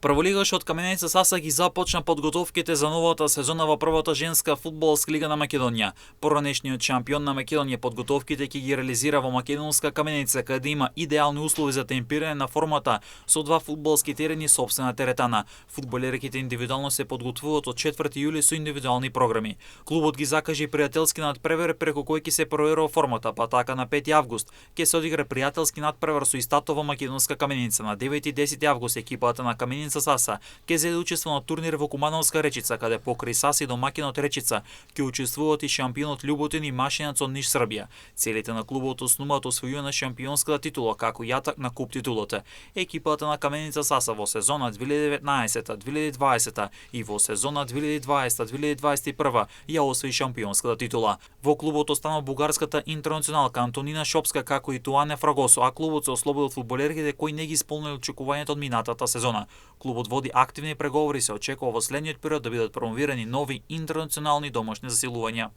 Прволигашот Каменица Саса ги започна подготовките за новата сезона во првата женска фудбалска лига на Македонија. Поранешниот шампион на Македонија подготовките ќе ги реализира во Македонска Каменица, каде има идеални услови за темпирање на формата со два фудбалски терени сопствена теретана. Фудбалерките индивидуално се подготвуваат од 4 јули со индивидуални програми. Клубот ги закажи пријателски надпревар преку кој ќе се проверува формата, па така на 5 август ќе се одигра пријателски надпревар со истато во Македонска Каменица. На 9 и 10 август екипата на Каменица Саса ќе зеде учество на турнир во Кумановска Речица, каде покрај Саса и домаќинот Речица ќе учествуваат и шампионот Љуботин и Машинец од Ниш Србија. Целите на клубот основаат освојување на шампионската титула како јатак на куп титулата. Екипата на Каменица Саса во сезона 2019-2020 и во сезона 2020-2021 ја освои шампионската титула. Во клубот останува бугарската интернационалка Антонина Шопска како и Туане Фрагосо, а клубот се ослободи од фудбалерките кои не ги исполниле очекувањето од минатата сезона. Клубот води активни преговори и се очекува во следниот период да бидат промовирани нови интернационални домашни засилувања.